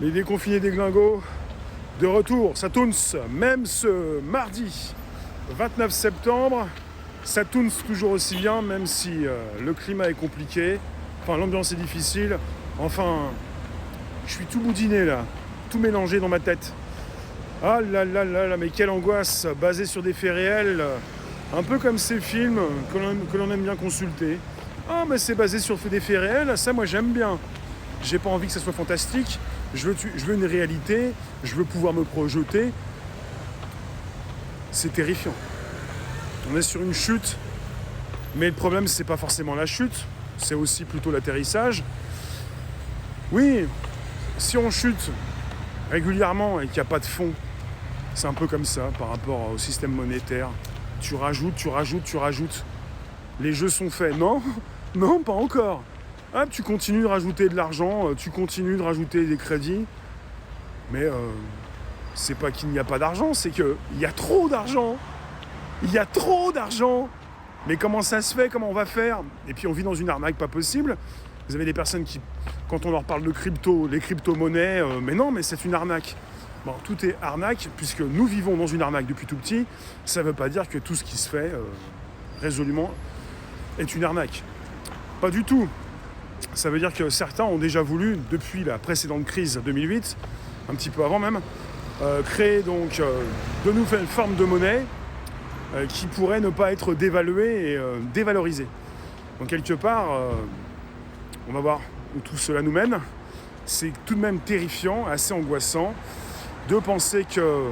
Les déconfinés des glingos, de retour, ça tourne même ce mardi 29 septembre, ça tourne toujours aussi bien, même si le climat est compliqué, enfin l'ambiance est difficile, enfin je suis tout boudiné là, tout mélangé dans ma tête. Ah là là là là, mais quelle angoisse, basée sur des faits réels, un peu comme ces films que l'on aime bien consulter. Ah mais c'est basé sur des faits réels, ça moi j'aime bien. J'ai pas envie que ça soit fantastique, je veux une réalité, je veux pouvoir me projeter. C'est terrifiant. On est sur une chute, mais le problème c'est pas forcément la chute, c'est aussi plutôt l'atterrissage. Oui, si on chute régulièrement et qu'il n'y a pas de fond, c'est un peu comme ça par rapport au système monétaire. Tu rajoutes. Les jeux sont faits. Non, non, pas encore. Hop, tu continues de rajouter de l'argent, tu continues de rajouter des crédits. Mais c'est pas qu'il n'y a pas d'argent, c'est qu'il y a trop d'argent. Il y a trop d'argent. Mais comment ça se fait? Comment on va faire? Et puis on vit dans une arnaque pas possible. Vous avez des personnes qui, quand on leur parle de crypto, les crypto-monnaies, mais non, mais c'est une arnaque. Bon, tout est arnaque, puisque nous vivons dans une arnaque depuis tout petit. Ça ne veut pas dire que tout ce qui se fait résolument est une arnaque. Pas du tout. Ça veut dire que certains ont déjà voulu, depuis la précédente crise 2008, un petit peu avant même, créer donc de nouvelles formes de monnaie qui pourraient ne pas être dévaluées et dévalorisées. Donc quelque part, on va voir où tout cela nous mène. C'est tout de même terrifiant, assez angoissant, de penser que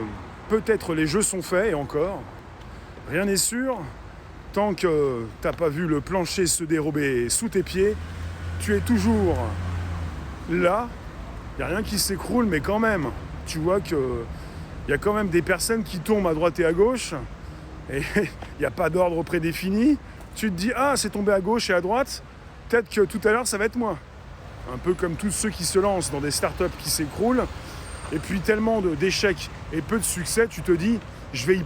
peut-être les jeux sont faits, et encore, rien n'est sûr. Tant que t'as pas vu le plancher se dérober sous tes pieds, tu es toujours là. Il n'y a rien qui s'écroule, mais quand même, tu vois qu'il y a quand même des personnes qui tombent à droite et à gauche, et il n'y a pas d'ordre prédéfini. Tu te dis, ah, c'est tombé à gauche et à droite, peut-être que tout à l'heure, ça va être moi. Un peu comme tous ceux qui se lancent dans des startups qui s'écroulent, et puis tellement d'échecs et peu de succès, tu te dis, je vais y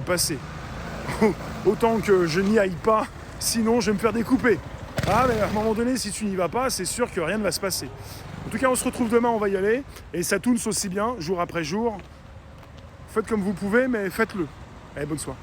passer. Autant que je n'y aille pas, sinon je vais me faire découper. Ah, mais à un moment donné, si tu n'y vas pas, c'est sûr que rien ne va se passer. En tout cas, on se retrouve demain, on va y aller, et ça tourne aussi bien, jour après jour. Faites comme vous pouvez, mais faites-le. Allez, bonne soirée.